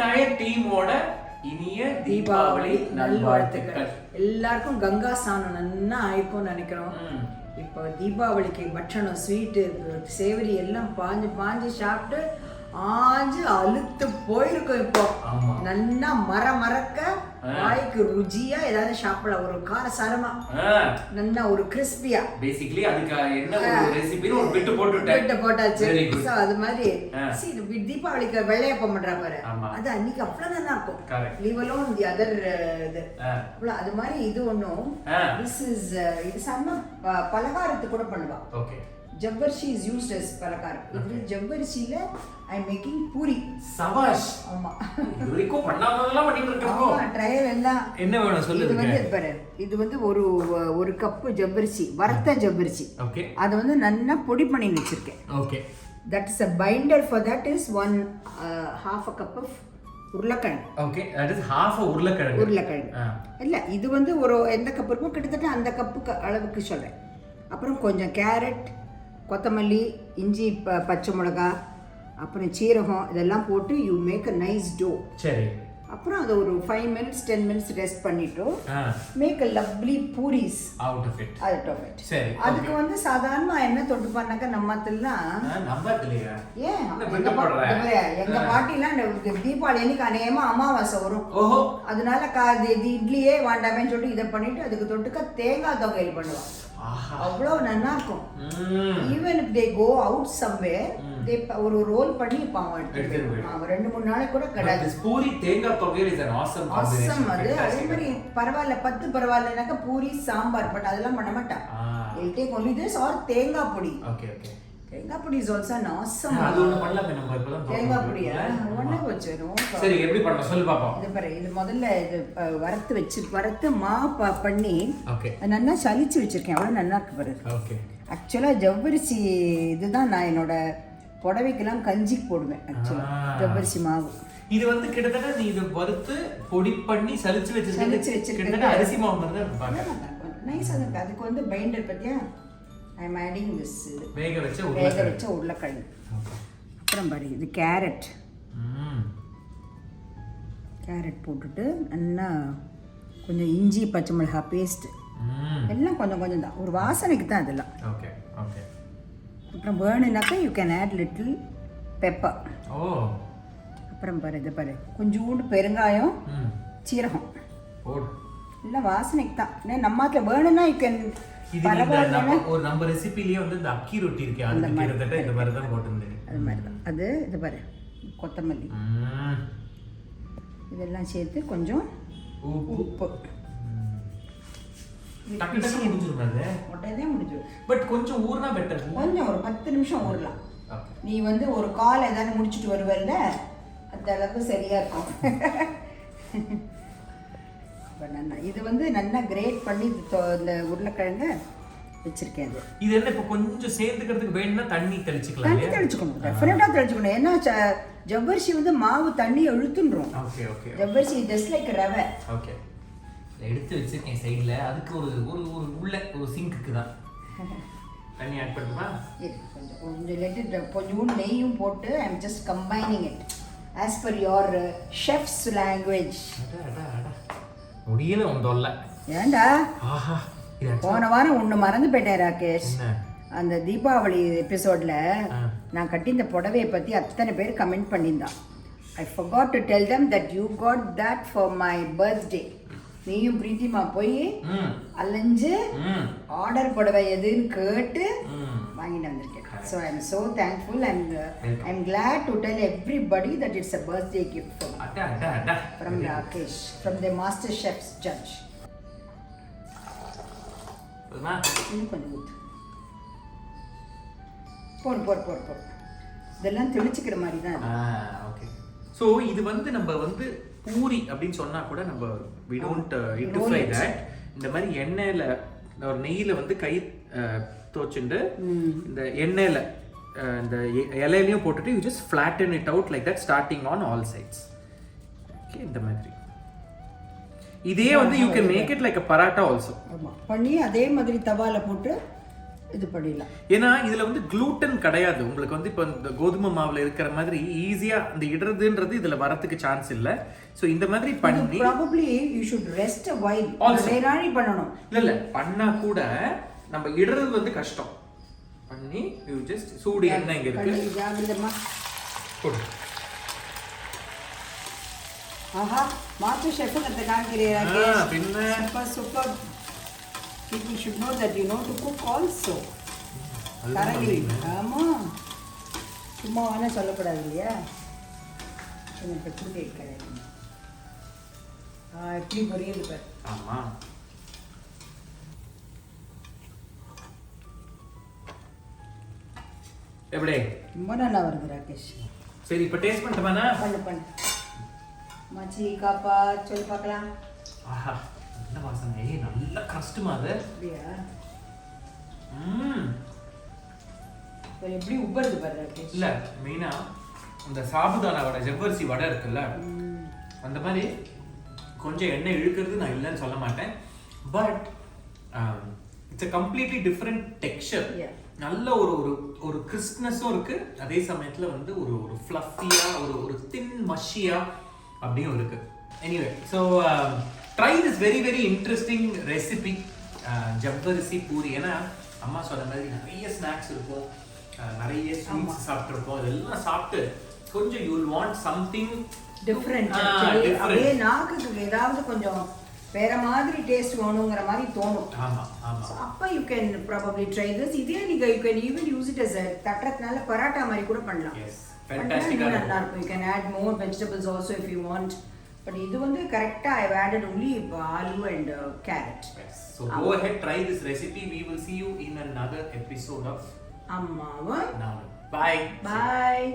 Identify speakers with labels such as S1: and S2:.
S1: Entire டீமோட இனிய தீபாவளி நல்வாழ்த்துக்கள்.
S2: எல்லாருக்கும் கங்கா ஸ்நானம் நல்லா ஆயிக்கும்னு நினைக்கிறோம். இப்போ தீபாவளிக்கு பட்சணம் ஸ்வீட்டு சேவரி எல்லாம் பாஞ்சு சாப்பிட்டு அழுத்து போயிருக்கும். இப்போ நல்லா மறக்க வாய்க்கு ருச்சியா ஏதாவது சாப்பிடலாம். ஒரு காரசாரமா நல்லா ஒரு கிறிஸ்பியா.
S1: பேசிக்கலி அதுக்கு என்ன ஒரு ரெசிபி ஒரு பிட்டு போட்டாச்சு.
S2: சோ அது மாதிரி தீபாவளிக்கு வெள்ளையப்பம் பண்றா பாரு, அது அன்னைக்கு அவ்வளவு நல்லா இருக்கும். லீவ் அலோன் தி அதர் இது அவ்வளவு. அது மாதிரி இது ஒண்ணும் இது செம்ம பலகாரத்துக்கு கூட பண்ணுவா.
S1: Okay.
S2: Javvarisi is used as palakaram. இது ஜவ்வரிசில I am making பூரி.
S1: சபாஷ்.
S2: ஆமா.
S1: இதுவரைக்கு பண்ணாததெல்லாம் பண்ணிட்டு இருக்கோம்.
S2: ஆமா, ட்ரையல் எல்லாம்.
S1: என்ன வேணும் சொல்லுங்க.
S2: இது வந்து ஒரு கப் ஜவ்வரிசி, வறுத்த ஜவ்வரிசி.
S1: ஓகே.
S2: அது வந்து நல்லா பொடி பண்ணி வச்சிருக்கேன்.
S1: Okay.
S2: That is a binder for that is half a cup of உருளைக்கிழங்கு.
S1: Okay, that is half a உருளைக்கிழங்கு.
S2: இல்ல, இது வந்து ஒரு எந்த கப் இருக்கோ கிட்டத்தட்ட அந்த கப்புக்கு அளவுக்கு சொல்றேன். அப்புறம் கொஞ்சம் கேரட், கொத்தமல்லி, இஞ்சி, பச்சை மிளகா, அப்புறம் சீரகம் இதெல்லாம் போட்டு you make a nice dough.
S1: சரி.
S2: அப்புறம் அதை ஒரு 5 minutes 10 minutes ரெஸ்ட் பண்ணிட்டு make a lovely puris
S1: out of it.
S2: சரி. அதுக்கு வந்து சாதாரணமா என்ன தொட்டு பண்ணாக்க
S1: நம்பத்திலையா
S2: ஏன் எங்க பாட்டிலாம் தீபாவளி அன்னைக்கு அநேகமா அமாவாசை வரும். அதனால இட்லியே வேண்டாமேன்னு சொல்லிட்டு இதை பண்ணிட்டு அதுக்கு தொட்டுக்க தேங்காய் தொகையில் பண்ணுவாங்க. அவ்வளவு நல்லா இருக்கும். Even if they go out somewhere they ஒரு ரோல் பண்ணி பாவம் எடுத்து 2-3 நாளைக்கு கூட கிடையாது.
S1: பூரி தேங்காய் தொகையில் இஸ் an awesome combination.
S2: அது அதே மாதிரி பரவாயில்ல, 10 பரவாயில்லனாக்க பூரி சாம்பார், பட் அதெல்லாம் பண்ண மாட்டேன். I'll take only this or தேங்காய் பொடி.
S1: ஓகே.
S2: தேங்காய் பொடி is also an awesome.
S1: அது ஒண்ணு பண்ணலாமே நம்ம இப்பதான்
S2: தேங்காய் பொடியா ஒண்ணே வச்சிரோம்.
S1: சரி, எப்படி பண்ணலாம் சொல்லு பாப்போம்.
S2: இது பாரு, இது முதல்ல இது வறுத்து மாவு பண்ணி
S1: ஓகே
S2: நல்லா சலிச்சு வச்சிருக்கேன். அவ்வளவு நல்லா இருக்கு பாரு.
S1: ஓகே.
S2: ஆக்சுவலா ஜவ்வரிசி இதுதான் நான் என்னோட புடவைக்கெல்லாம் கஞ்சிக்கு போடுவேன். ஆக்சுவலா ஜவ்வரிசி மாவு
S1: இது வந்து கிட்டத்தட்ட நீ இது வறுத்து பொடி பண்ணி சலிச்சு வச்சிருக்கேன். அரிசி மாவு மாதிரி தான் இருப்பாங்க.
S2: நைஸா இருக்கு. அதுக்கு வந்து பைண்டர் பத்தியா I am adding this
S1: வேக வச்ச
S2: உருளைக்கிழங்கு. அப்புறம் பாரு, இது கேரட் போட்டுட்டு நல்லா கொஞ்சம் இஞ்சி, பச்சை மிளகாய் பேஸ்ட் எல்லாம் கொஞ்சம் தான், ஒரு வாசனைக்கு தான் இதெல்லாம்.
S1: ஓகே.
S2: அப்புறம் வேணும்னாக்கா you can add little pepper. அப்புறம் பாரு, இது பாரு, கொஞ்சோண்டு பெருங்காயம், சீரகம் எல்லாம் வாசனைக்கு தான். நம்ம வேணும்னா யூ கேன்.
S1: நம்ம ரெசிபிலேயே வந்து இந்த அக்கி ரொட்டி இருக்கு, அது கிட்டத்தட்ட இந்த மாதிரி தான் போட்டுருந்தேன்.
S2: அது மாதிரி தான். அது இது பாரு, கொத்தமல்லி இதெல்லாம் சேர்த்து கொஞ்சம் உப்பு. முடிஞ்சிடும்.
S1: பட் கொஞ்சம் ஊர்னா பெட்டர்.
S2: கொஞ்சம் ஒரு 10 நிமிஷம் ஊறலாம். நீ வந்து ஒரு கால் ஏதாவது முடிச்சுட்டு வருவல்ல, அந்த அளவுக்கு சரியா இருக்கும். இது வந்து நல்லா கிரேட் பண்ணி இந்த உருளைக்கிழங்கு வச்சிருக்கேன்.
S1: இது என்ன இப்போ கொஞ்சம் சேர்த்துக்கிறதுக்கு வேணும்னா தண்ணி தெளிச்சுக்கணும்.
S2: டெஃபினட்டா தெளிச்சுக்கணும். ஏன்னா ஜவ்வரிசி வந்து மாவு தண்ணி இழுத்துன்றோம்.
S1: ஓகே.
S2: ஜவ்வரிசி ஜஸ்ட் லைக் ரவை.
S1: ஓகே. எடுத்து வச்சிருக்கேன் சைடுல. அதுக்கு ஒரு உள்ள ஒரு சிங்க்குக்கு தான் தண்ணி ஆட் பண்ணுமா?
S2: கொஞ்சம் நெய்யும் போட்டு I am just combining it as per your chef's language.
S1: முடியல உண்டோல்ல.
S2: ஏண்டா போன வாரம் ஒன்று மறந்து போயிட்டேன் ராகேஷ். அந்த தீபாவளி எபிசோட்ல நான் கட்டின புடவையை பற்றி அத்தனை பேர் comment பண்ணியிருந்தான். I forgot to tell them that you got that for my birthday. நீயும் பிரீத்திமா போய் அலைஞ்சு ஆர்டர் புடவை எதுன்னு கேட்டு வாங்கிட்டு வந்திருக்கேன். So I am so thankful and I am glad to tell everybody that it's a birthday gift from Rakesh, from the master chef's judge. கொஞ்சம் போடு. இதெல்லாம் தெளிச்சுக்கிற மாதிரி தான்.
S1: ஓகே. ஸோ இது வந்து நம்ம வந்து பூரி அப்படின்னு சொன்னா கூட நம்ம we don't fry that. இந்த மாதிரி எண்ணெயில ஒரு நெய்யில வந்து கை தோச்சுண்டு இந்த எண்ணெயில இந்த இலையிலையும் போட்டுட்டு you just flatten it out like that starting on all sides. Okay. இந்த மாதிரி இதே வந்து you can make it like a paratha also.
S2: பண்ணி அதே மாதிரி தவால போட்டு இது பண்ணிடலாம்.
S1: ஏன்னா இதுல வந்து gluten கிடையாது உங்களுக்கு வந்து இப்போ இந்த கோதுமை மாவுல இருக்கிற மாதிரி ஈஸியா அந்த இடறதுன்றது இதுல வரதுக்கு சான்ஸ் இல்ல. சோ இந்த மாதிரி பண்ணி
S2: probably you should rest a while. நேராணி பண்ணணும்.
S1: இல்ல பண்ணா கூட நம்ம இடறது வந்து கஷ்டம். பண்ணி you just சூடு எண்ணெய் இங்க இருக்கு.
S2: ஜாகிரதமா
S1: போடு.
S2: ஆஹா மாஸ்டர் ஷெஃப் கத்த காமிக்கிறீங்க Rakesh. Super. People should know that you know to cook also. thoroughly. ஆமா. சும்மா வானே சொல்லக்கூடாது இல்லையா? எனக்கு புரிய வைக்கிறேன். எப்படி புரியுது பாரு.
S1: ஆமா. எப்படி?
S2: ரொம்ப நல்லா வருது ராகேஷ்.
S1: சரி இப்போ டேஸ்ட் பண்ணட்டுமாண்ணா?
S2: பண்ணு. மச்சி காப்பா சொல்லி பார்க்கலாம்.
S1: ஆஹா நல்ல வாசனை. நல்ல கஷ்டமா அது.
S2: அப்படியா? இப்போ எப்படி உப்பருது பாரு ராகேஷ்.
S1: இல்ல மெயினா இந்த சாபுதானா வடை ஜவ்வரிசி வடை இருக்குல்ல அந்த மாதிரி கொஞ்சம் எண்ணெய் இழுக்கிறது நான் இல்லைன்னு சொல்ல மாட்டேன். But it's a completely different texture. நல்ல ஒரு ஒரு ஒரு கிறிஸ்ப்னஸும் இருக்கு, அதே சமயத்துல வந்து ஒரு ஒரு ஃப்ளஃபியா ஒரு தின் மஷியா அப்படியும் இருக்கு. Anyway so try this very very interesting recipe ஜவ்வரிசி பூரி. ஏன்னா அம்மா சொன்ன மாதிரி நிறைய ஸ்நாக்ஸ் இருக்கும், நிறைய ஸ்வீட்ஸ் சாப்பிட்ருப்போம். இதெல்லாம் சாப்பிட்டு கொஞ்சம் you will want something
S2: different. அப்படியே நாக்குக்கு ஏதாவது கொஞ்சம் வேற மாதிரி டேஸ்ட் வேணுங்கிற மாதிரி தோணும்.
S1: ஆமா ஆமா.
S2: அப்ப you can probably try this. இதே நீங்க you can even use it as a தட்டறதுனால parotta மாதிரி கூட பண்ணலாம்.
S1: Yes, fantastic.
S2: நல்லா இருக்கும். You can add more vegetables also if you want. But இது வந்து கரெக்ட்டா I have added only aloo and carrot.
S1: Yes. So go ahead, try this recipe. We will see you in another episode of
S2: Ammavum
S1: Naanum. Bye.
S2: Bye.